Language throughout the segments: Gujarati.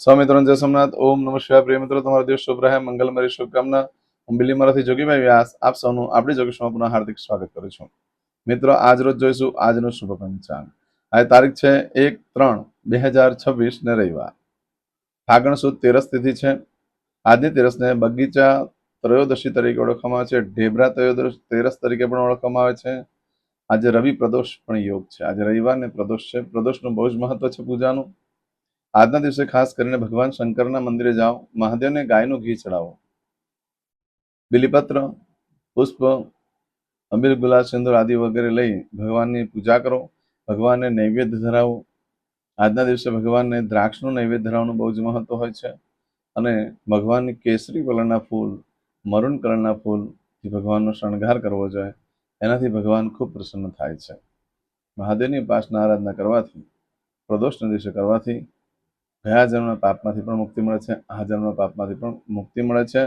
સ્વામિત્રણ જય સોમનાથ. ઓમ નમઃ શિવાય. પ્રિય મિત્રો, તમારો દિવસ શુભ રહે, મંગલમય શુભકામના. હું બિલીમરાથી જોગીભાઈ વ્યાસ આપ સૌનું આપણી જોગેશમાં પુનઃ હાર્દિક સ્વાગત કરું છું. મિત્રો, આજ રોજ જોઈશું આજનું શુભ પંચાંગ. આજે તારીખ છે 1/3/2026 ને રવિવાર. ફાગણ સુદ તેરસ તિથિ છે. આજની તેરસને બગીચા ત્રયોદશી તરીકે ઓળખવામાં આવે છે. ઢેબરા તેરસ તરીકે પણ ઓળખવામાં આવે છે. આજે રવિ પ્રદોષ પણ યોગ છે. આજે રવિવારને પ્રદોષ છે. પ્રદોષનું બહુ જ મહત્વ છે પૂજાનું. આજના દિવસે ખાસ કરીને ભગવાન શંકરના મંદિરે જાઓ, મહાદેવને ગાયનું ઘી ચડાવો, બિલીપત્ર, પુષ્પ, અબીલ, ગુલાલ, સિંદૂર આદિ વગેરે લઈ ભગવાનની પૂજા કરો. ભગવાનને નૈવેદ્ય ધરાવો. આજના દિવસે ભગવાનને દ્રાક્ષનું નૈવેદ્ય ધરાવવાનું બહુ જ મહત્વ હોય છે. અને ભગવાનની કેસરી કલરના ફૂલ, મરૂન કલરના ફૂલથી ભગવાનનો શણગાર કરવો જોઈએ. એનાથી ભગવાન ખૂબ પ્રસન્ન થાય છે. મહાદેવની ઉપાસના આરાધના કરવાથી, પ્રદોષના દિવસે કરવાથી ગયા જન્મના પાપમાંથી પણ મુક્તિ મળે છે. આ જન્મના પાપમાંથી પણ મુક્તિ મળે છે.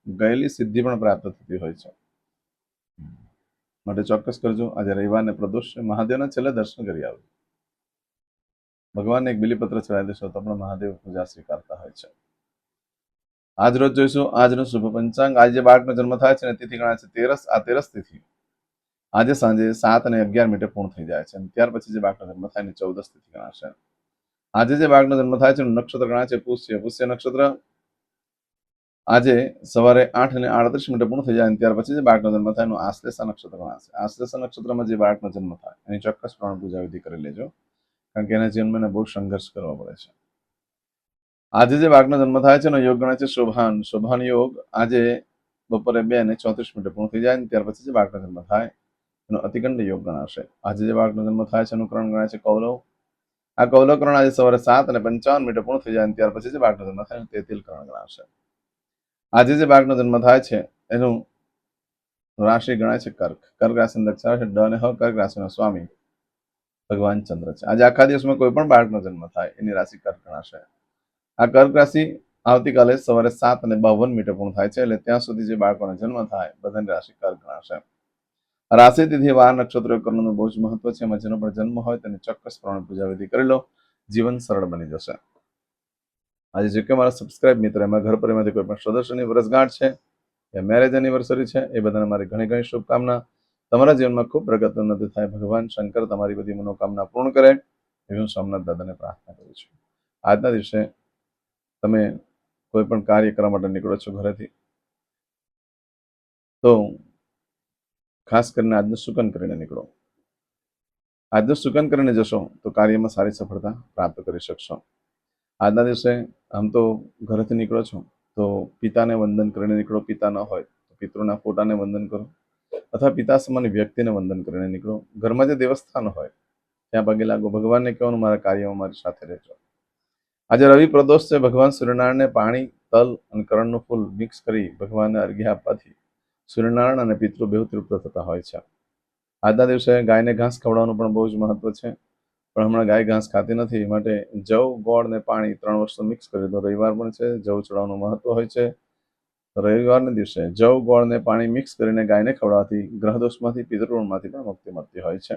ગયેલી સિદ્ધિ પણ પ્રાપ્ત થતી હોય છે. માટે ચોક્કસ કરજો. આજે રવિવારને પ્રદોષ છે. મહાદેવના છેલ્લે દર્શન કરી આવજો. ભગવાનને એક બિલીપત્ર ચડાવી દેશો તો પણ મહાદેવ પૂજા સ્વીકારતા હોય છે. આજ રોજ જોઈશું આજનું શુભ પંચાંગ. આજે જે બાળકનો જન્મ થાય છે ને તિથિ ગણાય છે તેરસ. આ તેરસ તિથિ આજે સાંજે 7:11 પૂર્ણ થઈ જાય છે. ત્યાર પછી જે બાળકનો જન્મ થાય ને 14 તિથિ ગણાશે. આજે જે બાળકનો જન્મ થાય છે નક્ષત્ર ગણાય છે પુષ્ય. પુષ્ય નક્ષત્ર આજે સવારે 8:38 પૂર્ણ થઈ જાય. ત્યાર પછી જે બાળકનો જન્મ થાય એનું આશ્લેષા નક્ષત્ર ગણાશે. આશ્લેષા નક્ષત્રમાં જે બાળકનો જન્મ થાય એની ચોક્કસ પ્રમાણે પૂજા વિધિ કરી લેજો, કારણ કે એના જીવનમાં બહુ સંઘર્ષ કરવો પડે છે. આજે જે બાળકનો જન્મ થાય છે એનો યોગ ગણાય છે શોભાન. શોભાન યોગ આજે બપોરે 2:34 પૂર્ણ થઈ જાય. ત્યાર પછી જે બાળકનો જન્મ થાય એનો અતિગંડ યોગ ગણાશે. આજે જે બાળકનો જન્મ થાય છે એનું કરણ ગણાય છે કૌલવ. આ કૌલકરણ આજે સવારે 7:55 પૂર્ણ થઈ જાય. ત્યાર પછી જે બાળકનો જન્મ થાય તે તિલકરણ ગણાશે. આજે જે બાળકનો જન્મ થાય છે એનું રાશિ ગણાય છે કર્ક. કર્ક રાશિનો દક્ષિણ છે ડ અને હ. કર્ક રાશિનો સ્વામી ભગવાન ચંદ્ર છે. આજે આખા દિવસમાં કોઈ પણ બાળકનો જન્મ થાય એની રાશિ કર્ક ગણાશે. આ કર્ક રાશિ આવતીકાલે સવારે 7:52 પૂર્ણ થાય છે. એટલે ત્યાં સુધી જે બાળકોનો જન્મ થાય બધાની રાશિ કર્ક ગણાશે. રાશિ તિથિ વાર નક્ષત્રો કરવાનું બહુ જ મહત્વ છે. એમાં જેનો પણ જન્મ હોય તેની ચોક્કસ પ્રમાણે પૂજા વિધિ કરી લો, જીવન સરળ બની જશે. આજે જે કે મારા સબસ્ક્રાઇબ મિત્ર એમાં ઘર પરિવારમાંથી કોઈ પણ સદસ્યની વર્ષગાંઠ છે યા મેરેજ એનિવર્સરી છે એ બધાને મારી ઘણી ઘણી શુભકામના. તમારા જીવનમાં ખૂબ પ્રગતિ ઉન્નતિ થાય. ભગવાન શંકર તમારી બધી મનોકામના પૂર્ણ કરે એવી હું સોમનાથ દાદાને પ્રાર્થના કરું છું. આજના દિવસે તમે કોઈ પણ કાર્ય કરવા માટે નીકળો છો ઘરેથી તો ખાસ કરીને આજનું સુકન કરીને નીકળો. આજનું સુકન કરીને જશો તો કાર્યમાં સારી સફળતા પ્રાપ્ત કરી શકશો. આજના દિવસે આમ તો ઘરેથી નીકળો છો તો પિતાને વંદન કરીને નીકળો. પિતા ન હોય તો પિતૃના ફોટાને વંદન કરો અથવા પિતા સમાન વ્યક્તિને વંદન કરીને નીકળો. ઘરમાં જે દેવસ્થાન હોય ત્યાં પગે લાગો. ભગવાનને કહેવાનું મારા કાર્યમાં મારી સાથે રહેજો. આજે રવિ પ્રદોષ છે. ભગવાન સૂર્યનારાયણને પાણી, તલ અને કરણનું ફૂલ મિક્સ કરી ભગવાનને અર્ઘ્ય આપવાથી સૂર્યનારાયણ અને પિતૃ બેઉ તૃપ્ત થતા હોય છે. આજના દિવસે ગાયને ઘાસ ખવડાવવાનું પણ બહુ જ મહત્વ છે. પણ હમણાં ગાય ઘાસ ખાતી નથી, માટે જવ, ગોળ ને પાણી 3 વસ્તુ મિક્સ કરી દો. રવિવાર પણ છે, જવ ચડાવવાનું મહત્વ હોય છે. રવિવારના દિવસે જવ, ગોળ ને પાણી મિક્સ કરીને ગાયને ખવડાવવાથી ગ્રહદોષમાંથી, પિતૃઋણમાંથી પણ મુક્તિ મળતી હોય છે.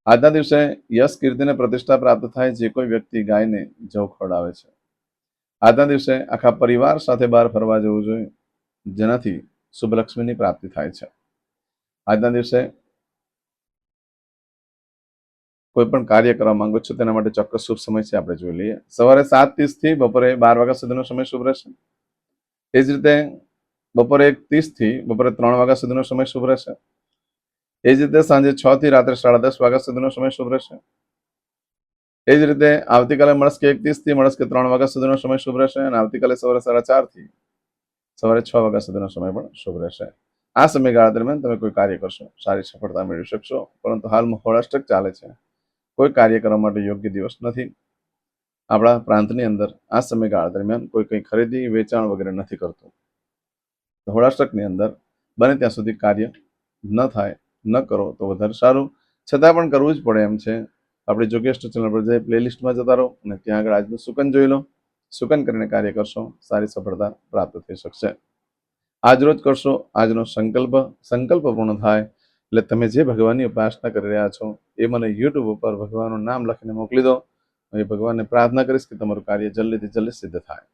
આજના દિવસે યશ, કીર્તિને પ્રતિષ્ઠા પ્રાપ્ત થાય જે કોઈ વ્યક્તિ ગાયને જવ ખવડાવે છે. આજના દિવસે આખા પરિવાર સાથે બહાર ફરવા જવું જોઈએ, જેનાથી શુભલક્ષ્મીની પ્રાપ્તિ થાય છે. આજના દિવસે કોઈ પણ કાર્ય કરવા માંગો છો તેના માટે ચોક્કસ શુભ સમય છે, આપણે જોઈ લઈએ. સવારે 7:30 થી બપોરે 12 વાગ્યા સુધીનો સમય શુભ રહેશે. એ જ રીતે બપોરે 1:30 થી બપોરે 3 વાગ્યા સુધીનો સમય શુભ રહેશે. એ જ રીતે સાંજે 6 થી રાત્રે 10:30 વાગ્યા સુધીનો સમય શુભ રહેશે. એ જ રીતે આવતીકાલે મળસ્કે 1:30 થી મળસ્કે 3 વાગ્યા સુધીનો સમય શુભ રહેશે. અને આવતીકાલે સવારે 4:30 થી સવારે 6 વાગ્યા સુધીનો સમય પણ શુભ રહેશે. આ સમયગાળા દરમિયાન તમે કોઈ કાર્ય કરશો, સારી સફળતા મેળવી શકશો. પરંતુ હાલમાં હોળાષ્ટક ચાલે છે, કોઈ કાર્ય કરવા માટે યોગ્ય દિવસ નથી. આપણા પ્રાંતની અંદર આ સમયગાળા દરમિયાન કોઈ કંઈ ખરીદી, વેચાણ વગેરે નથી કરતું. હોળાષ્ટકની અંદર બને ત્યાં સુધી કાર્ય ન થાય, ન કરો તો વધારે સારું. છતાં પણ કરવું જ પડે એમ છે. આપણી જોગેશ ચેનલ પર જઈ પ્લેલિસ્ટમાં જતા રહો અને ત્યાં આગળ આજનું સુકન જોઈ લો. સુકન કરીને કાર્ય કરશો, સારી સફળતા પ્રાપ્ત થઈ શકશે. આજ રોજ કરશો આજનો સંકલ્પ પૂર્ણ થાય એટલે તમે જે ભગવાનની ઉપાસના કરી રહ્યા છો એ મને યુટ્યુબ ઉપર ભગવાનનું નામ લખીને મોકલી દો. એ ભગવાનને પ્રાર્થના કરીશ કે તમારું કાર્ય જલ્દીથી જલ્દી સિદ્ધ થાય.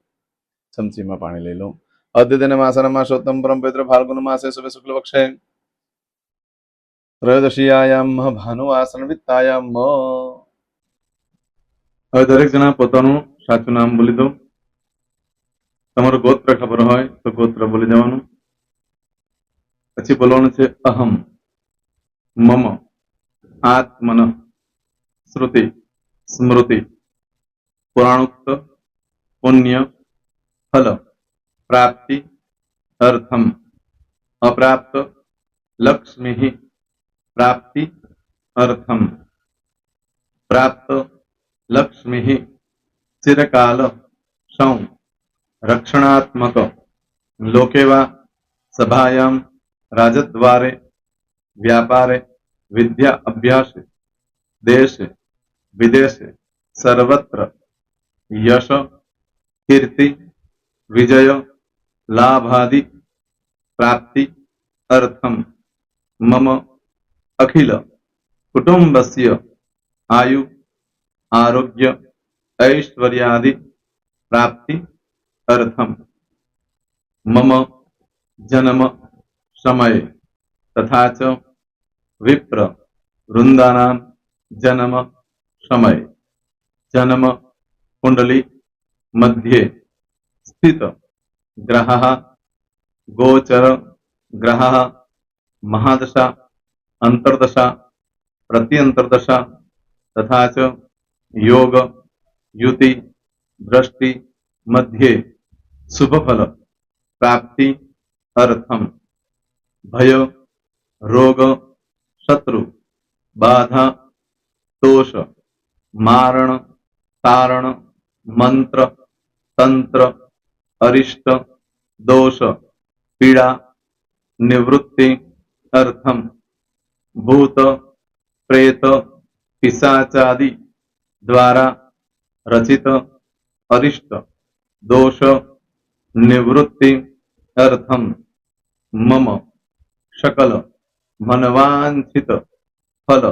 ચમચીમાં પાણી લઈ લઉં. અદ્યતન માસન માસોત્તમ પરમ પવિત્ર ફાલ્ગુન માસે શુભ શુક્લ પક્ષે ત્રયોદશીયાયામ ભાનુવાસન વિત્તાયામ. હવે દરેક જણા પોતાનું સાચું નામ બોલી દો. તમારું ગોત્ર ખબર હોય તો ગોત્ર બોલી દેવાનું. પછી બોલવાનું છે અહમ, મમ, આત્મન, શ્રુતિ, સ્મૃતિ, પુરાણોક્ત, પુણ્ય, ફલ, પ્રાપ્તિ, અર્થમ, અપ્રાપ્ત, લક્ષ્મી, પ્રાપ્તિ, અર્થમ, પ્રાપ્ત, લક્ષ્મી, ચિરકાલ, સૌ, રક્ષણાત્મક, લોકેવા, સભાયામ, રાજદ્વારે, વ્યાપારે, વિદ્યા અભ્યાસે, દેશે, વિદેશે, સર્વત્ર, યશ, કીર્તિ, વિજય, લાભાદિ, પ્રાપ્તિ, અર્થમ, મમ, અખિલ, કુટુંબસ્ય, આયુ, આરોગ્ય, ऐश्वर्यादि, प्राप्ति, अर्थम, मम, जन्म, समय, तथा च विप्र, वृंदानां, जन्म, समय, जन्म, कुंडली, मध्ये, स्थित, ग्रहः, गोचर, ग्रहः, महादशा, अंतर्दशा, प्रत्यंतर्दशा, तथा च योग, युति, दृष्टि, मध्ये, शुभफल, प्राप्ति, अर्थम, भय, रोग, शत्रु, बाधा, दोष, मारण, तारण, मंत्र, तंत्र, अरिष्ट, दोष, पीड़ा, निवृत्ति, अर्थम, भूत, प्रेत, पिशाचादि द्वारा रचित अरिष्ट, दोष, निवृत्ति, अर्थम, मम, सकल, मनवांछित फल.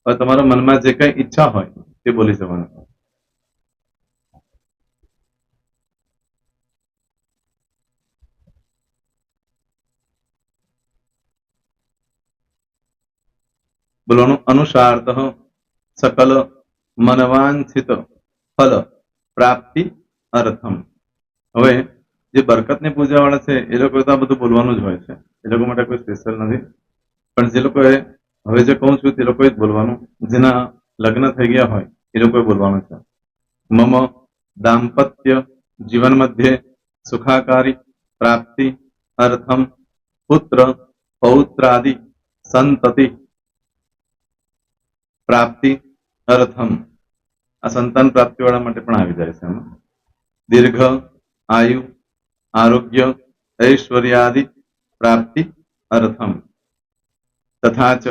और તમારા મનમાં જે કઈ ઈચ્છા હોય તે બોલી જવાનું. બોલવાનું અનુસારતઃ सकल मनवांछित फल प्राप्ति अर्थम. હવે જે બરકતની પૂજા વાળા છે એ લોકો તો આ બધું બોલવાનું જ હોય છે, એ લોકો માટે કોઈ સ્પેશિયલ નથી. પણ જે લોકોએ હવે જે કહું છું તે લોકોએ જ બોલવાનું. જેના લગ્ન થઈ ગયા હોય એ લોકોએ બોલવાનું છે. મમ દાંપત્ય જીવન મધ્યે સુખાકારી પ્રાપ્તિ અર્થમ પુત્ર પૌત્રાદિ સંતતિ પ્રાપ્તિ અર્થમ. આ સંતાન પ્રાપ્તિ વાળા માટે પણ આવી જાય છે. એમાં દીર્ઘ આયુ આરોગ્ય ઐશ્વર્યાદિ પ્રાપ્તિ અર્થમ. તથા ચ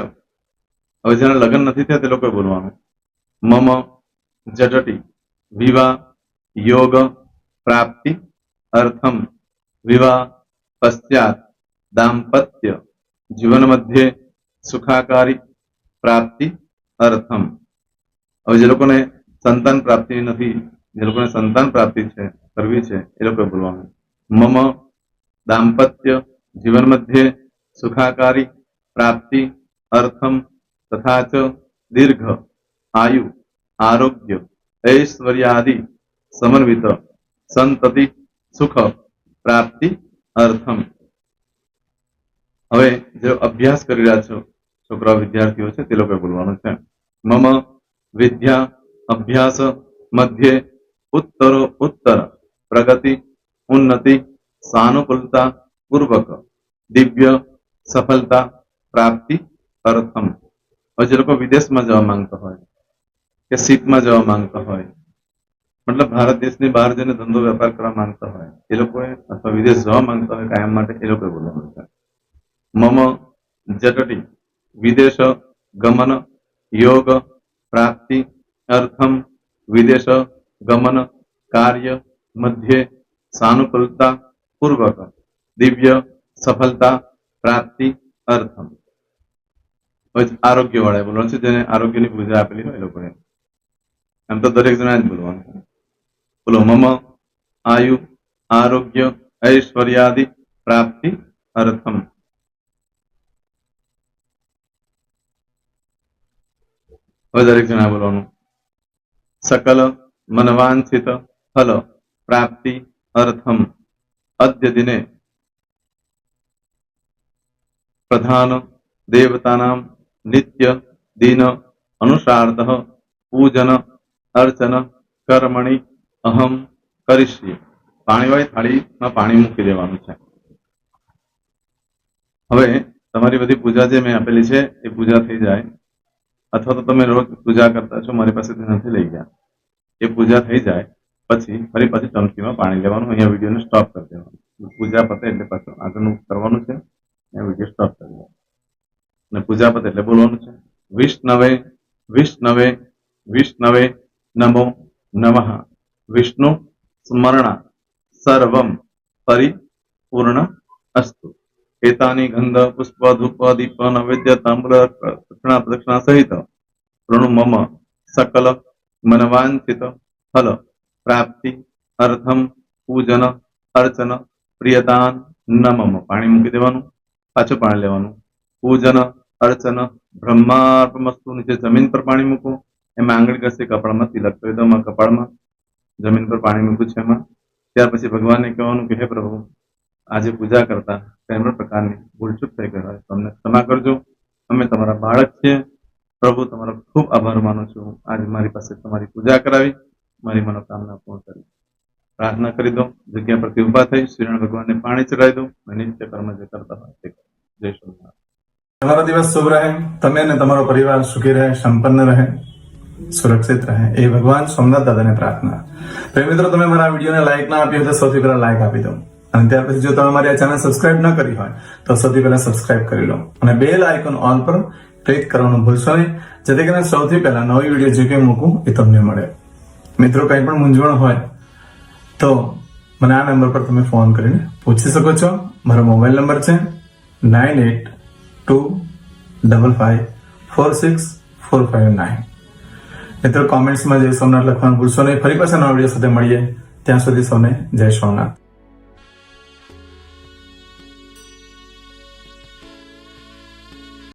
હવે જેના લગ્ન નથી થયા તે લોકોએ બોલવાનું. મમ જટટી વિવાહ યોગ પ્રાપ્તિ અર્થમ વિવાહ પશ્ચાત દાંપત્ય જીવન મધ્યે સુખાકારી પ્રાપ્તિ અર્થમ. હવે જે લોકોને સંતાન પ્રાપ્તિ નથી, જે લોકોને સંતાન પ્રાપ્તિ છે કરવી છે એ લોકોએ બોલવાનું. મમ દાંપત્ય જીવન મધ્યે સુખાકારી પ્રાપ્તિ અર્થમ તથા ચ દીર્ઘ આયુ આરોગ્ય ऐश्वर्यादि समन्वित संतति सुख प्राप्ति अर्थम. હવે જે અભ્યાસ કરી રહ્યા છો છોકરા વિદ્યાર્થીઓ છે તે લોકોએ બોલવાનું છે. મમ વિદ્યા અભ્યાસ મધ્યે ઉત્તરો ઉત્તર પ્રગતિ ઉન્નતિ સાનુકૂલતા પૂર્વક દિવ્ય સફળતા પ્રાપ્તિ અર્થમ. હવે જે લોકો વિદેશમાં જવા માંગતા હોય કે સીપમાં જવા માંગતા હોય, મતલબ ભારત દેશની બહાર જઈને ધંધો વેપાર કરવા માંગતા હોય એ લોકોએ, અથવા વિદેશ જવા માંગતા હોય કાયમ માટે, એ લોકોએ બોલવાનું છે. મમ જટટી વિદેશ ગમન યોગ પ્રાપ્તિ અર્થમ વિદેશ ગમન કાર્ય મધ્યે સાનુકૂલતા પૂર્વક દિવ્ય સફળતા પ્રાપ્તિ અર્થમ. આરોગ્ય વાળા બોલવાનું છે, જેને આરોગ્યની પૂજા આપેલી હોય એ લોકોએ. એમ તો દરેક જણા જ બોલવાનું. બોલો. મમ આયુ આરોગ્ય ઐશ્વર્યાદિ પ્રાપ્તિ અર્થમ. હવે દરેક જણા બોલવાનું. સકલ મનવાંછિત ફલ પ્રાપ્તિ અર્થમ અદ્ય દિને પ્રધાન દેવતાનામ નિત્ય દિન અનુસાર્ધ પૂજન અર્ચન કર્મણિ અહમ કરીશ્યે. પાણીવાળી થાળીમાં પાણી મૂકી દેવાનું છે. હવે તમારી બધી પૂજા જે મેં આપેલી છે એ પૂજા થઈ જાય, અથવા તો તમે રોજ પૂજા કરતા છો, મારી પાસેથી નથી લઈ ગયા, એ પૂજા થઈ જાય પછી ફરી પાછી ચમચીમાં પાણી લેવાનું. અહીંયા વિડીયોને સ્ટોપ કરી દેવાનું. પૂજા પતે એટલે પાછું આગળનું કરવાનું છે. અહીંયા વિડીયો સ્ટોપ કરી દેવાનો અને પૂજા પતે એટલે બોલવાનું છે વિષ્ણવે વિષ્ણવે વિષ્ણવે નમો નમઃ વિષ્ણુ સ્મરણા સર્વમ પરિપૂર્ણ અસ્તુ. એતાની ગંધ પુષ્પ ધૂપ દીપ નૈવેદ્ય તામ્ર પ્રદક્ષિણા સહિત ઋણુ મમ સકલ મનવાંછિત ફલ પ્રાપ્તિ અર્થમ પૂજન અર્ચન પ્રિયદાન નમમ. પાણી મૂકી દેવાનું, પાછું પાણી લેવાનું. પૂજન અર્ચન બ્રહ્માર્પણમસ્તુ. નીચે જમીન પર પાણી મૂકો, એમાં આંગળી ઘસી કપાળમાં તિલક કરી દો. કપાળમાં જમીન પર પાણી મૂક્યું છે એમાં. ત્યાર પછી ભગવાનને કહેવાનું કે હે પ્રભુ, આજે પૂજા કરતા કોઈ પણ પ્રકારની ભૂલચૂક થઈ ગઈ હોય તો અમને ક્ષમા કરજો. અમે તમારા બાળક છીએ. પ્રભુ, તમારો ખૂબ આભાર માનું છું. આજે મારી પાસે તમારી પૂજા કરાવી, મારી મનોકામના પૂર્ણ કરી. પ્રાર્થના કરી દો. જગ્યા પરથી ઉભા થઈ શ્રીનારાયણ ભગવાનને પાણી ચડાવી દો અને નિત્ય કર્મ જે કરતા હોય તે કરો. જય શ્રી. તમારો દિવસ શુભ રહે. તમે અને તમારો પરિવાર સુખી રહે, સંપન્ન રહે, સુરક્ષિત રહે, એ ભગવાન સોમનાથ દાદાને પ્રાર્થના. તો મિત્રો, તમે મારા વિડીયોને લાઈક ના આપી હોય તો સૌથી પહેલા લાઈક આપી દો. અને ત્યાર પછી જો તમે મારી આ ચેનલ સબસ્ક્રાઇબ ન કરી હોય તો સૌથી પહેલા સબસ્ક્રાઇબ કરી લો અને બેલ આઇકોન ઓલ પર ક્લિક કરવાનું ભૂલશો નહીં, જેથી કરીને સૌથી પહેલા નવી વિડીયો જે કંઈ મૂકું એ તમને મળે. મિત્રો, કંઈ પણ મૂંઝવણ હોય તો મને આ નંબર પર તમે ફોન કરીને પૂછી શકો છો. મારો મોબાઈલ નંબર છે 9825546459. મિત્રો, કોમેન્ટ્સમાં જય સોમનાથ લખવાનું ભૂલશો નહીં. ફરી પાછા નવા વિડીયો સાથે મળીએ. ત્યાં સુધી સૌને જય સોમનાથ.